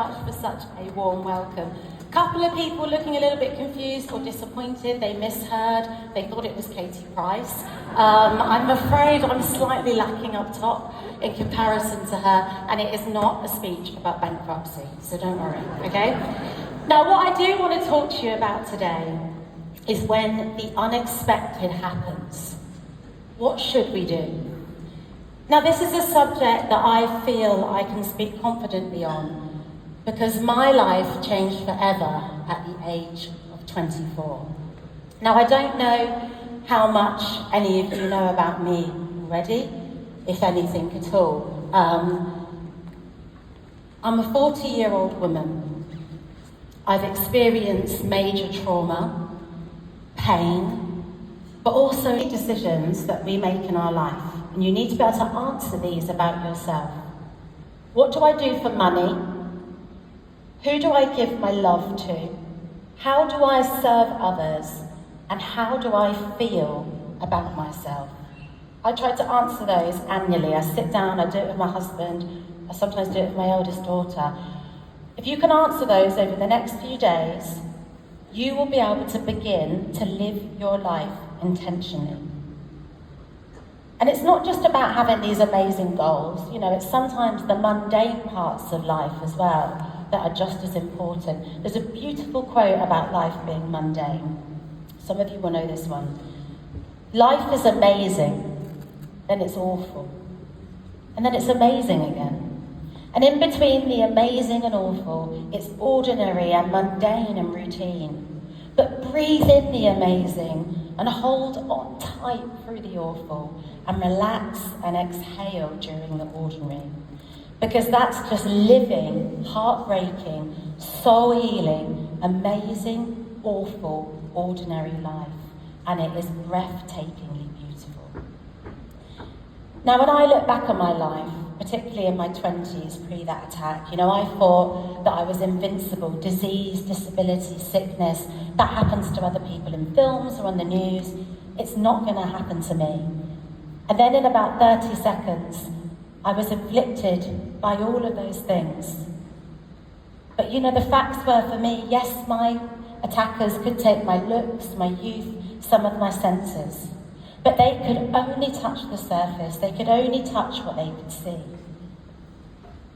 much for such a warm welcome. Couple of people looking a little bit confused or disappointed. They misheard. They thought it was Katie Price. I'm afraid I'm slightly lacking up top in comparison to her, and it is not a speech about bankruptcy, so don't worry, okay? Now, what I do want to talk to you about today is when the unexpected happens. What should we do? Now, this is a subject that I feel I can speak confidently on because my life changed forever at the age of 24. Now, I don't know how much any of you know about me already, if anything at all. I'm a 40-year-old woman. I've experienced major trauma, pain, but also decisions that we make in our life. And you need to be able to answer these about yourself. What do I do for money? Who do I give my love to? How do I serve others? And how do I feel about myself? I try to answer those annually. I sit down, I do it with my husband, I sometimes do it with my eldest daughter. If you can answer those over the next few days, you will be able to begin to live your life intentionally. And it's not just about having these amazing goals, you know, it's sometimes the mundane parts of life as well that are just as important. There's a beautiful quote about life being mundane. Some of you will know this one. Life is amazing, then it's awful, and then it's amazing again. And in between the amazing and awful, it's ordinary and mundane and routine. But breathe in the amazing and hold on tight through the awful and relax and exhale during the ordinary. Because that's just living, heartbreaking, soul healing, amazing, awful, ordinary life. And it is breathtakingly beautiful. Now, when I look back on my life, particularly in my 20s, pre that attack, you know, I thought that I was invincible. Disease, disability, sickness, that happens to other people in films or on the news. It's not going to happen to me. And then in about 30 seconds, I was afflicted by all of those things. But you know, the facts were for me, yes, my attackers could take my looks, my youth, some of my senses. But they could only touch the surface. They could only touch what they could see.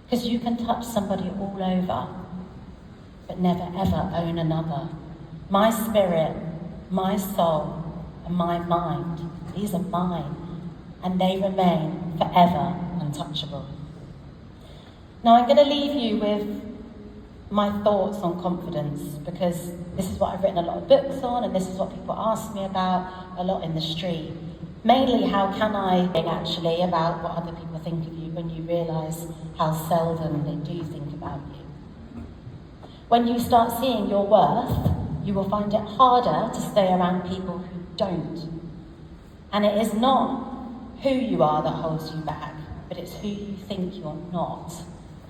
Because you can touch somebody all over, but never ever own another. My spirit, my soul, and my mind, these are mine, and they remain forever untouchable. Now I'm going to leave you with my thoughts on confidence, because this is what I've written a lot of books on, and this is what people ask me about a lot in the street. Mainly, how can I think actually about what other people think of you when you realise how seldom they do think about you. When you start seeing your worth, you will find it harder to stay around people who don't. And it is not who you are that holds you back, but it's who you think you're not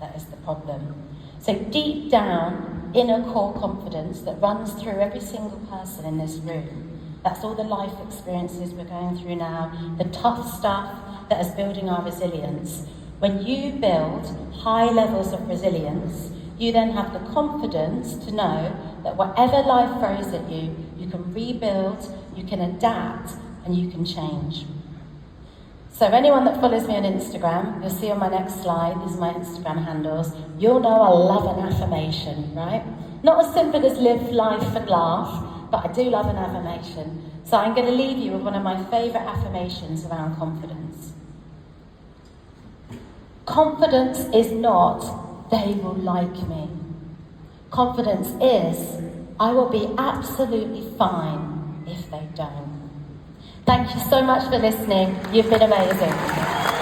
that is the problem. So deep down, inner core confidence that runs through every single person in this room. That's all the life experiences we're going through now, the tough stuff that is building our resilience. When you build high levels of resilience, you then have the confidence to know that whatever life throws at you, you can rebuild, you can adapt, and you can change. So anyone that follows me on Instagram, you'll see on my next slide, these are my Instagram handles, you'll know I love an affirmation, right? Not as simple as live life and laugh, but I do love an affirmation. So I'm going to leave you with one of my favourite affirmations around confidence. Confidence is not, they will like me. Confidence is, I will be absolutely fine if they don't. Thank you so much for listening. You've been amazing.